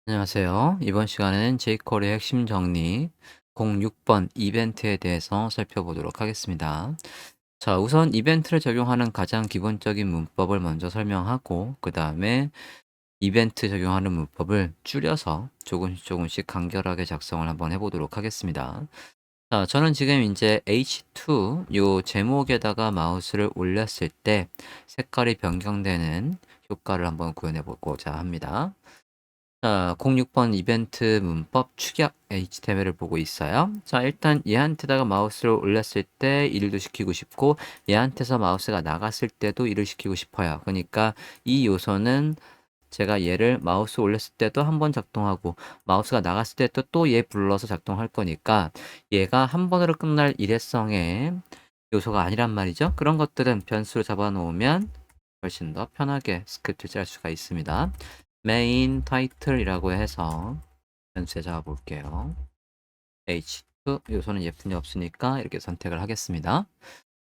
안녕하세요. 이번 시간은 jQuery의 핵심 정리 06번 이벤트에 대해서 살펴보도록 하겠습니다. 자, 우선 이벤트를 적용하는 가장 기본적인 문법을 먼저 설명하고 그 다음에 이벤트 적용하는 문법을 줄여서 조금씩 간결하게 작성을 한번 해보도록 하겠습니다. 자, 저는 지금 이제 H2 요 제목에다가 마우스를 올렸을 때 색깔이 변경되는 효과를 한번 구현해 보고자 합니다. 자, 06번 이벤트 문법 축약 HTML을 보고 있어요. 자, 일단 얘한테다가 마우스를 올렸을 때 일도 시키고 싶고 얘한테서 마우스가 나갔을 때도 일을 시키고 싶어요. 그러니까 이 요소는 제가 얘를 마우스 올렸을 때도 한번 작동하고 마우스가 나갔을 때도 또 얘 불러서 작동할 거니까 얘가 한 번으로 끝날 일회성의 요소가 아니란 말이죠. 그런 것들은 변수로 잡아 놓으면 훨씬 더 편하게 스크립트를 짤 수가 있습니다. 메인 타이틀이라고 해서 변수에 잡아 볼게요. H2 요소는 예쁜이 없으니까 이렇게 선택을 하겠습니다.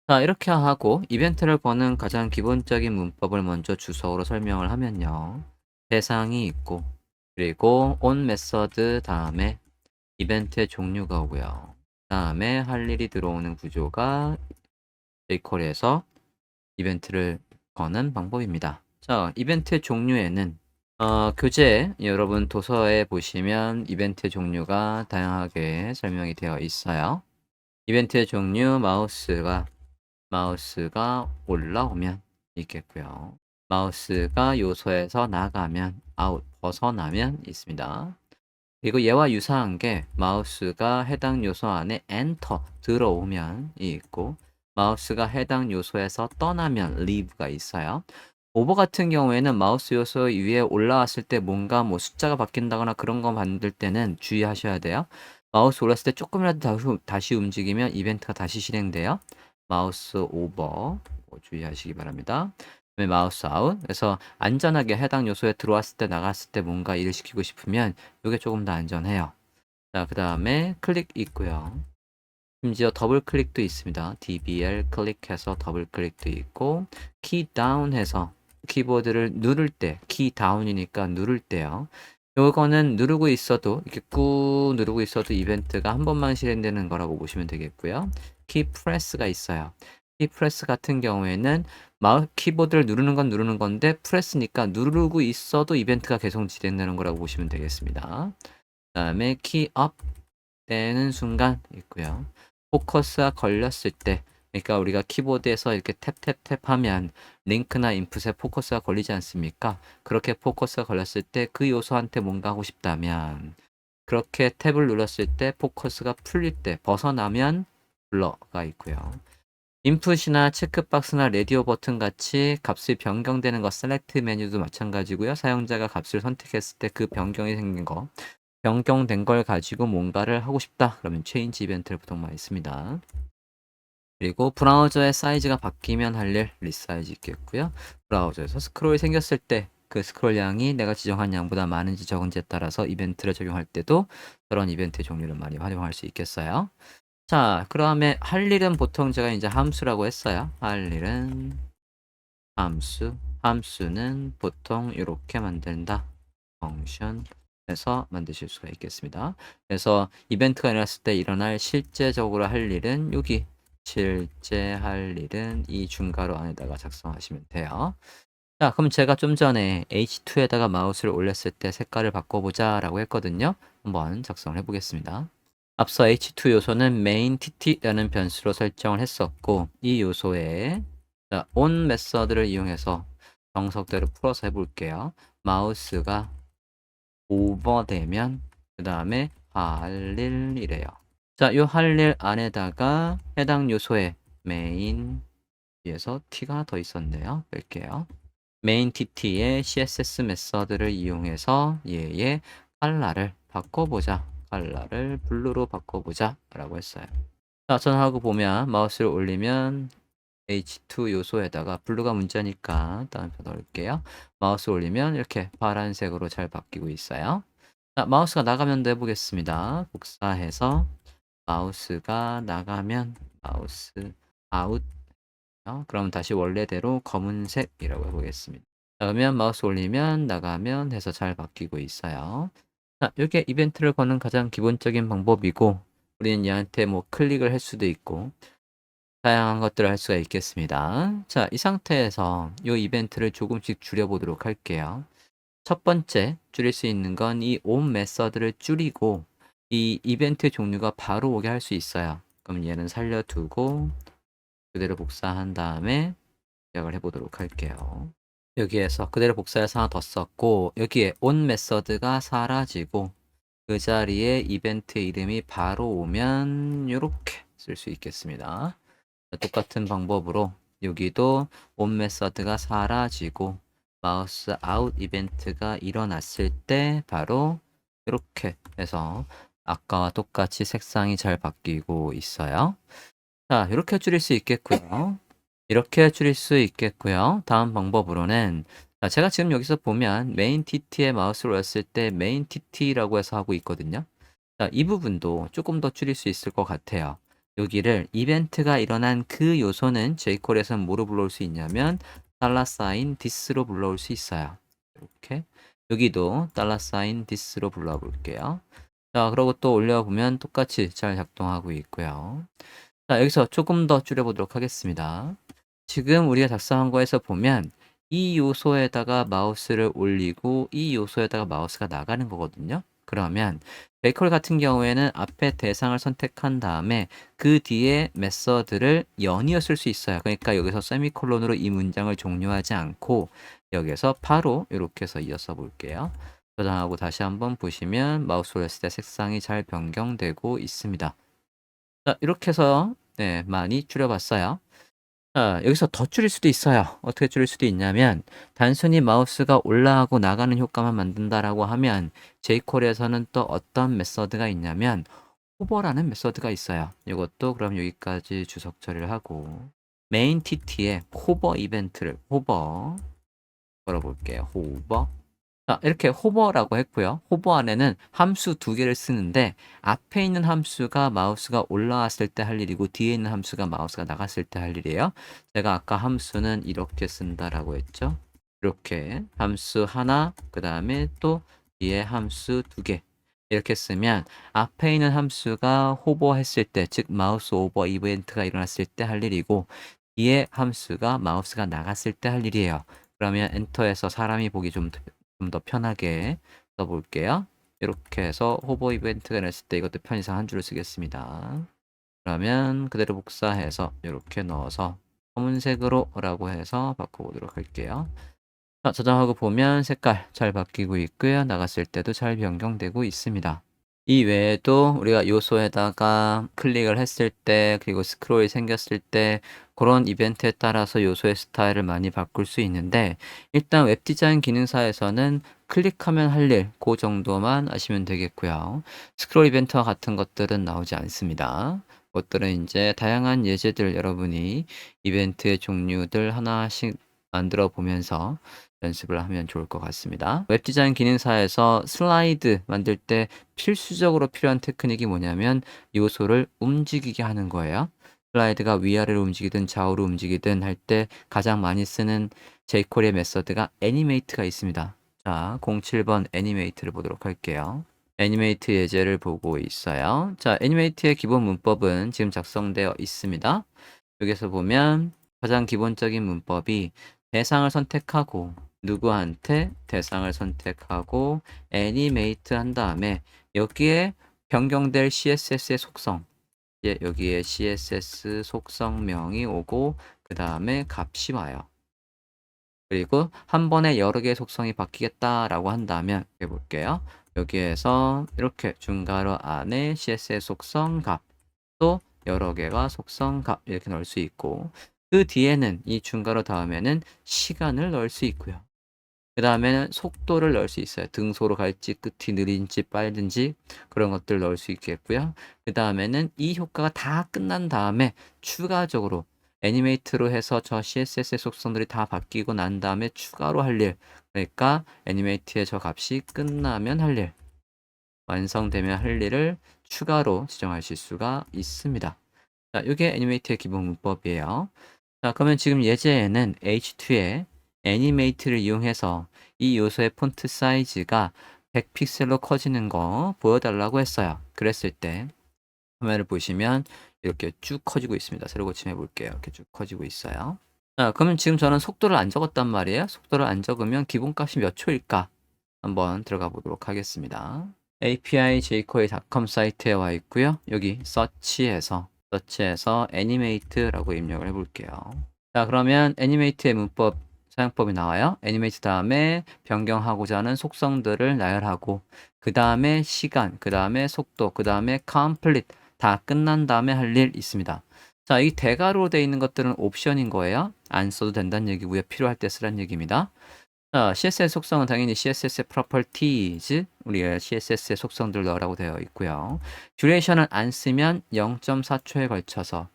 자, 이렇게 하고 이벤트를 거는 가장 기본적인 문법을 먼저 주소로 설명을 하면요. 대상이 있고 그리고 on 메서드 다음에 이벤트의 종류가 오고요. 다음에 할 일이 들어오는 구조가 jQuery에서 이벤트를 거는 방법입니다. 자, 이벤트의 종류에는 교재 여러분 도서에 보시면 이벤트의 종류가 다양하게 설명이 되어 있어요. 이벤트의 종류 마우스가 올라오면 있겠고요. 마우스가 요소에서 나가면 아웃 벗어나면 있습니다. 그리고 얘와 유사한 게 마우스가 해당 요소 안에 엔터 들어오면 있고 마우스가 해당 요소에서 떠나면 leave가 있어요. 오버 같은 경우에는 마우스 요소 위에 올라왔을 때 뭔가 뭐 숫자가 바뀐다거나 그런 거 만들 때는 주의하셔야 돼요. 마우스 올랐을 때 조금이라도 다시 움직이면 이벤트가 다시 실행돼요. 마우스 오버 주의하시기 바랍니다. 그다음에 마우스 아웃. 그래서 안전하게 해당 요소에 들어왔을 때 나갔을 때 뭔가 일을 시키고 싶으면 이게 조금 더 안전해요. 자, 그 다음에 클릭 있고요. 심지어 더블 클릭도 있습니다. DBL 클릭해서 더블 클릭도 있고 키 다운해서 키보드를 누를 때, 키 다운이니까 누를 때요. 요거는 누르고 있어도 이렇게 꾹 누르고 있어도 이벤트가 한 번만 실행되는 거라고 보시면 되겠고요. 키 프레스가 있어요. 키 프레스 같은 경우에는 키보드를 누르는 건 누르는 건데 프레스니까 누르고 있어도 이벤트가 계속 진행되는 거라고 보시면 되겠습니다. 그다음에 키업 되는 순간 있고요. 포커스가 걸렸을 때, 그러니까 우리가 키보드에서 이렇게 탭탭탭 하면 링크나 인풋에 포커스가 걸리지 않습니까? 그렇게 포커스가 걸렸을 때 그 요소한테 뭔가 하고 싶다면 그렇게 탭을 눌렀을 때 포커스가 풀릴 때 벗어나면 블러가 있고요. 인풋이나 체크박스나 레디오 버튼 같이 값이 변경되는 것 셀렉트 메뉴도 마찬가지고요. 사용자가 값을 선택했을 때 그 변경이 생긴 거 변경된 걸 가지고 뭔가를 하고 싶다. 그러면 change 이벤트를 보통 많이 씁니다. 그리고 브라우저의 사이즈가 바뀌면 할 일 리사이즈 있겠고요. 브라우저에서 스크롤이 생겼을 때 그 스크롤 양이 내가 지정한 양보다 많은지 적은지에 따라서 이벤트를 적용할 때도 그런 이벤트 종류를 많이 활용할 수 있겠어요. 자, 그다음에 할 일은 보통 제가 이제 함수라고 했어요. 할 일은 함수. 함수는 보통 이렇게 만든다. 펑션에서 만드실 수가 있겠습니다. 그래서 이벤트가 일어났을 때 일어날 실제적으로 할 일은 여기 실제 할 일은 이 중괄호 안에다가 작성하시면 돼요. 자, 그럼 제가 좀 전에 H2에다가 마우스를 올렸을 때 색깔을 바꿔보자 라고 했거든요. 한번 작성을 해보겠습니다. 앞서 H2 요소는 main tt라는 변수로 설정을 했었고 이 요소에 자, on 메서드를 이용해서 정석대로 풀어서 해볼게요. 마우스가 오버되면 그 다음에 할 일이래요. 자, 요 할 일 안에다가 해당 요소에 main 위에서 t가 더 있었네요. 뺄게요. main tt의 css 메서드를 이용해서 얘의 컬러를 바꿔보자. 컬러를 블루로 바꿔보자 라고 했어요. 자, 전하고 보면 마우스를 올리면 H2 요소에다가 블루가 문자니까 다운표 넣을게요. 마우스 올리면 이렇게 파란색으로 잘 바뀌고 있어요. 자, 마우스가 나가면 해보겠습니다. 복사해서 마우스가 나가면 마우스 아웃. 그럼 다시 원래대로 검은색이라고 해보겠습니다. 그러면 마우스 올리면 나가면 해서 잘 바뀌고 있어요. 자, 이게 이벤트를 거는 가장 기본적인 방법이고 우리는 얘한테 뭐 클릭을 할 수도 있고 다양한 것들을 할 수가 있겠습니다. 자, 이 상태에서 이 이벤트를 조금씩 줄여보도록 할게요. 첫 번째 줄일 수 있는 건 이 on 메서드를 줄이고 이 이벤트 종류가 바로 오게 할 수 있어요. 그럼 얘는 살려두고 그대로 복사한 다음에 시작을 해보도록 할게요. 여기에서 그대로 복사해서 하나 더 썼고 여기에 on 메서드가 사라지고 그 자리에 이벤트 이름이 바로 오면 이렇게 쓸 수 있겠습니다. 똑같은 방법으로 여기도 on 메서드가 사라지고 마우스 아웃 이벤트가 일어났을 때 바로 이렇게 해서 아까와 똑같이 색상이 잘 바뀌고 있어요. 자, 이렇게 줄일 수 있겠고요. 이렇게 줄일 수 있겠고요. 다음 방법으로는 자, 제가 지금 여기서 보면 메인 TT에 마우스를 올렸을 때 메인 TT라고 해서 하고 있거든요. 자, 이 부분도 조금 더 줄일 수 있을 것 같아요. 여기를 이벤트가 일어난 그 요소는 jQuery에서는 뭐로 불러올 수 있냐면 $sign this로 불러올 수 있어요. 이렇게 여기도 $sign this로 불러볼게요. 자, 그러고 또 올려보면 똑같이 잘 작동하고 있고요. 자, 여기서 조금 더 줄여보도록 하겠습니다. 지금 우리가 작성한 거에서 보면 이 요소에다가 마우스를 올리고 이 요소에다가 마우스가 나가는 거거든요. 그러면 베이컬 같은 경우에는 앞에 대상을 선택한 다음에 그 뒤에 메서드를 연이어 쓸 수 있어요. 그러니까 여기서 세미콜론으로 이 문장을 종료하지 않고 여기서 바로 이렇게 해서 이어서 볼게요. 저장하고 다시 한번 보시면 마우스 올렸을 때 색상이 잘 변경되고 있습니다. 자, 이렇게 해서 네, 많이 줄여봤어요. 자, 여기서 더 줄일 수도 있어요. 어떻게 줄일 수도 있냐면 단순히 마우스가 올라가고 나가는 효과만 만든다라고 하면 jQuery에서는 또 어떤 메서드가 있냐면 호버라는 메서드가 있어요. 이것도 그럼 여기까지 주석 처리를 하고 메인 TT에 호버 이벤트를 호버 걸어볼게요. 호버. 자, 이렇게 호버라고 했고요. 호버 안에는 함수 두 개를 쓰는데 앞에 있는 함수가 마우스가 올라왔을 때 할 일이고 뒤에 있는 함수가 마우스가 나갔을 때 할 일이에요. 제가 아까 함수는 이렇게 쓴다라고 했죠. 이렇게 함수 하나, 그 다음에 또 뒤에 함수 두 개. 이렇게 쓰면 앞에 있는 함수가 호버했을 때, 즉 마우스 오버 이벤트가 일어났을 때 할 일이고 뒤에 함수가 마우스가 나갔을 때 할 일이에요. 그러면 엔터에서 사람이 보기 좀 더 편하게 써볼게요. 이렇게 해서 호버 이벤트가 냈을 때 이것도 편의상 한 줄을 쓰겠습니다. 그러면 그대로 복사해서 이렇게 넣어서 검은색으로 라고 해서 바꿔보도록 할게요. 자, 저장하고 보면 색깔 잘 바뀌고 있고요. 나갔을 때도 잘 변경되고 있습니다. 이 외에도 우리가 요소에다가 클릭을 했을 때 그리고 스크롤이 생겼을 때 그런 이벤트에 따라서 요소의 스타일을 많이 바꿀 수 있는데 일단 웹 디자인 기능사에서는 클릭하면 할 일, 그 정도만 아시면 되겠고요. 스크롤 이벤트와 같은 것들은 나오지 않습니다. 그것들은 이제 다양한 예제들 여러분이 이벤트의 종류들 하나씩 만들어 보면서 연습을 하면 좋을 것 같습니다. 웹 디자인 기능사에서 슬라이드 만들 때 필수적으로 필요한 테크닉이 뭐냐면 요소를 움직이게 하는 거예요. 슬라이드가 위아래로 움직이든 좌우로 움직이든 할 때 가장 많이 쓰는 jQuery 메서드가 애니메이트가 있습니다. 자, 07번 애니메이트를 보도록 할게요. 애니메이트 예제를 보고 있어요. 자, 애니메이트의 기본 문법은 지금 작성되어 있습니다. 여기서 보면 가장 기본적인 문법이 대상을 선택하고 누구한테 대상을 선택하고 애니메이트 한 다음에 여기에 변경될 CSS의 속성 여기에 CSS 속성명이 오고 그 다음에 값이 와요. 그리고 한 번에 여러 개의 속성이 바뀌겠다라고 한다면 해볼게요. 여기에서 이렇게 중괄호 안에 CSS 속성 값 또 여러 개가 속성 값 이렇게 넣을 수 있고 그 뒤에는 이 중괄호 다음에는 시간을 넣을 수 있고요. 그 다음에는 속도를 넣을 수 있어요. 등소로 갈지 끝이 느린지 빠른지 그런 것들 넣을 수 있겠고요. 그 다음에는 이 효과가 다 끝난 다음에 추가적으로 애니메이트로 해서 저 CSS의 속성들이 다 바뀌고 난 다음에 추가로 할 일. 그러니까 애니메이트의 저 값이 끝나면 할 일, 완성되면 할 일을 추가로 지정하실 수가 있습니다. 자, 이게 애니메이트의 기본 문법이에요. 자, 그러면 지금 예제에는 H2에 애니메이트를 이용해서 이 요소의 폰트 사이즈가 100픽셀로 커지는 거 보여달라고 했어요. 그랬을 때 화면을 보시면 이렇게 쭉 커지고 있습니다. 새로 고침해 볼게요. 이렇게 쭉 커지고 있어요. 자, 그러면 지금 저는 속도를 안 적었단 말이에요. 속도를 안 적으면 기본값이 몇 초일까? 한번 들어가 보도록 하겠습니다. API jQuery.com 사이트에 와 있고요. 여기 서치에서 애니메이트라고 입력을 해볼게요. 자, 그러면 애니메이트의 문법 사용법이 나와요. 애니메이트 다음에 변경하고자 하는 속성들을 나열하고 그 다음에 시간, 그 다음에 속도, 그 다음에 complete 다 끝난 다음에 할 일 있습니다. 자, 이 대괄호로 되어 있는 것들은 옵션인 거예요. 안 써도 된다는 얘기고요. 필요할 때 쓰라는 얘기입니다. 자, CSS 속성은 당연히 CSS의 properties, 우리가 CSS의 속성들 넣으라고 되어 있고요. 듀레이션을 안 쓰면 0.4초에 걸쳐서,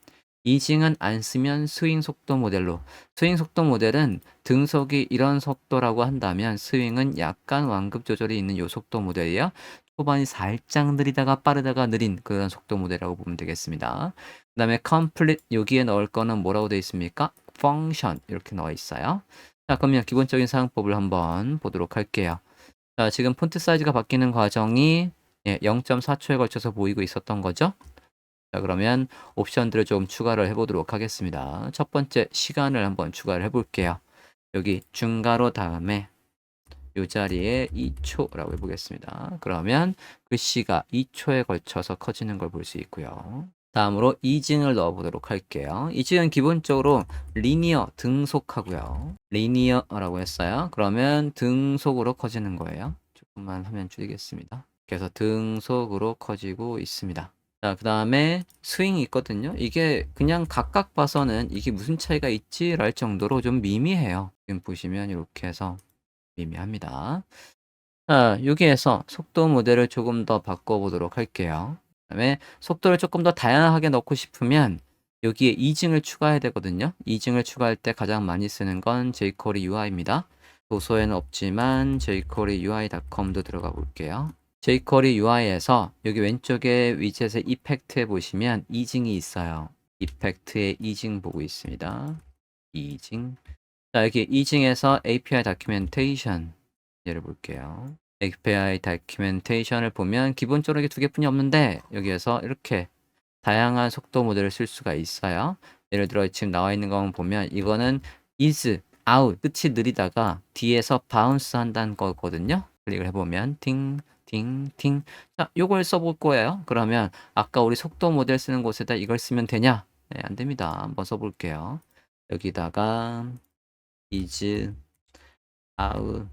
이징은 안 쓰면 스윙 속도 모델로. 스윙 속도 모델은 등속이 이런 속도라고 한다면 스윙은 약간 완급 조절이 있는 요 속도 모델이에요. 초반이 살짝 느리다가 빠르다가 느린 그런 속도 모델이라고 보면 되겠습니다. 그 다음에 complete 여기에 넣을 거는 뭐라고 되어 있습니까? function 이렇게 넣어 있어요. 자, 그러면 기본적인 사용법을 한번 보도록 할게요. 자, 지금 폰트 사이즈가 바뀌는 과정이 0.4초에 걸쳐서 보이고 있었던 거죠. 자, 그러면 옵션들을 좀 추가를 해보도록 하겠습니다. 첫 번째 시간을 한번 추가를 해볼게요. 여기 중괄호 다음에 이 자리에 2초라고 해보겠습니다. 그러면 글씨가 2초에 걸쳐서 커지는 걸 볼 수 있고요. 다음으로 이징을 넣어보도록 할게요. 이징은 기본적으로 리니어 등속하고요. 리니어라고 했어요. 그러면 등속으로 커지는 거예요. 조금만 화면 줄이겠습니다. 그래서 등속으로 커지고 있습니다. 자, 그 다음에 스윙이 있거든요. 이게 그냥 각각 봐서는 이게 무슨 차이가 있지랄 정도로 좀 미미해요. 지금 보시면 이렇게 해서 미미합니다. 자, 여기에서 속도 모델을 조금 더 바꿔보도록 할게요. 그다음에 속도를 조금 더 다양하게 넣고 싶으면 여기에 이징을 추가해야 되거든요. 이징을 추가할 때 가장 많이 쓰는 건 jQuery UI입니다. 도서에는 없지만 jQuery UI.com도 들어가 볼게요. jQuery UI에서 여기 왼쪽에 위젯의 이펙트에 보시면 이징이 있어요. 이펙트에 이징 보고 있습니다. 이징. 자, 여기 이징에서 API Documentation 예를 볼게요. API Documentation을 보면 기본적으로 이게 두 개뿐이 없는데 여기에서 이렇게 다양한 속도 모델을 쓸 수가 있어요. 예를 들어 지금 나와 있는 거 보면 이거는 is, out, 끝이 느리다가 뒤에서 bounce 한다는 거거든요. 클릭을 해보면 팅, 팅, 팅. 자, 요걸 써볼 거예요. 그러면 아까 우리 속도 모델 쓰는 곳에다 이걸 쓰면 되냐? 네, 안 됩니다. 한번 써볼게요. 여기다가 is, out,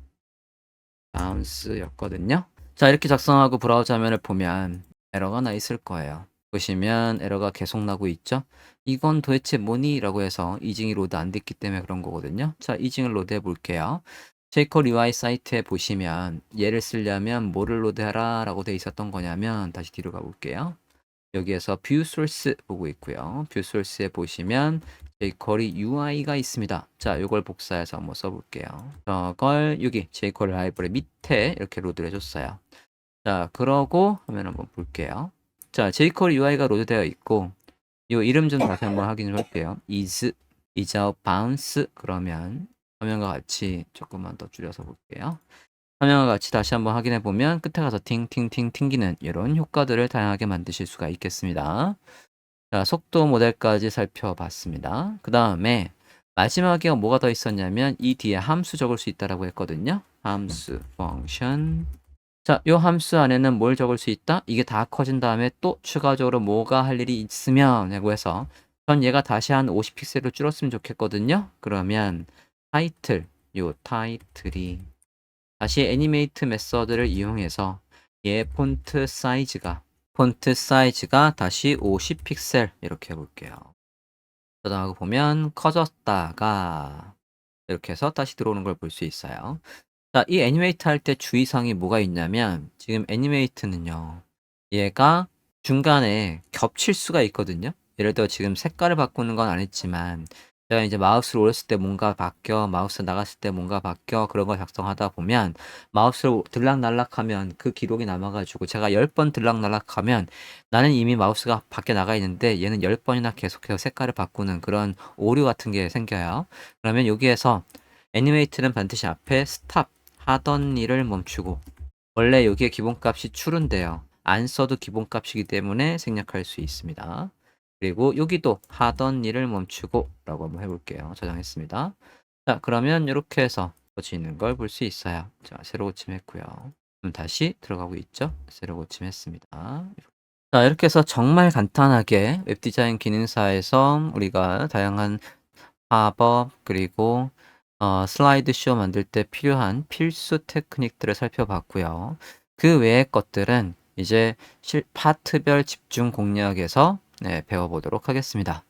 bounce였거든요. 자, 이렇게 작성하고 브라우저 화면을 보면 에러가 나 있을 거예요. 보시면 에러가 계속 나고 있죠. 이건 도대체 뭐니? 라고 해서 이징이 로드 안 됐기 때문에 그런 거거든요. 자, 이징을 로드 해 볼게요. jQuery UI 사이트에 보시면 얘를 쓰려면 뭐를 로드하라 라고 돼 있었던 거냐면 다시 뒤로 가 볼게요. 여기에서 뷰 소스 보고 있고요. 뷰 소스에 보시면 jQuery UI가 있습니다. 자, 이걸 복사해서 한번 써볼게요. 저걸 여기 jQuery 라이브러리 밑에 이렇게 로드를 해줬어요. 자, 그러고 화면 한번 볼게요. 자, jQuery UI가 로드되어 있고 이 이름 좀 다시 한번 확인을 할게요. is out bounce 그러면 화면과 같이 조금만 더 줄여서 볼게요. 화면과 같이 다시 한번 확인해 보면 끝에 가서 팅팅팅 튕기는 이런 효과들을 다양하게 만드실 수가 있겠습니다. 자, 속도 모델까지 살펴봤습니다. 그 다음에 마지막에 뭐가 더 있었냐면 이 뒤에 함수 적을 수 있다라고 했거든요. 함수, function. 자, 요 함수 안에는 뭘 적을 수 있다? 이게 다 커진 다음에 또 추가적으로 뭐가 할 일이 있으면 라고 해서 전 얘가 다시 한 50픽셀로 줄었으면 좋겠거든요. 그러면 타이틀, 요 타이틀이 다시 애니메이트 메서드를 이용해서 얘 폰트 사이즈가 다시 50픽셀 이렇게 해볼게요. 저장하고 보면 커졌다가 이렇게 해서 다시 들어오는 걸 볼 수 있어요. 자, 이 애니메이트 할 때 주의사항이 뭐가 있냐면 지금 애니메이트는요. 얘가 중간에 겹칠 수가 있거든요. 예를 들어 지금 색깔을 바꾸는 건 안 했지만 제가 이제 마우스를 올렸을 때 뭔가 바뀌어, 마우스 나갔을 때 뭔가 바뀌어 그런 걸 작성하다 보면 마우스를 들락날락하면 그 기록이 남아가지고 제가 10번 들락날락하면 나는 이미 마우스가 밖에 나가 있는데 얘는 10번이나 계속해서 색깔을 바꾸는 그런 오류 같은 게 생겨요. 그러면 여기에서 animate는 반드시 앞에 stop 하던 일을 멈추고 원래 여기에 기본값이 true인데요. 안 써도 기본값이기 때문에 생략할 수 있습니다. 그리고 여기도 하던 일을 멈추고 라고 한번 해볼게요. 저장했습니다. 자, 그러면 이렇게 해서 거치 있는 걸 볼 수 있어요. 자, 새로 고침했고요. 그럼 다시 들어가고 있죠? 새로 고침했습니다. 자, 이렇게 해서 정말 간단하게 웹디자인 기능사에서 우리가 다양한 팝업 그리고 슬라이드 쇼 만들 때 필요한 필수 테크닉들을 살펴봤고요. 그 외의 것들은 이제 파트별 집중 공략에서 배워보도록 하겠습니다.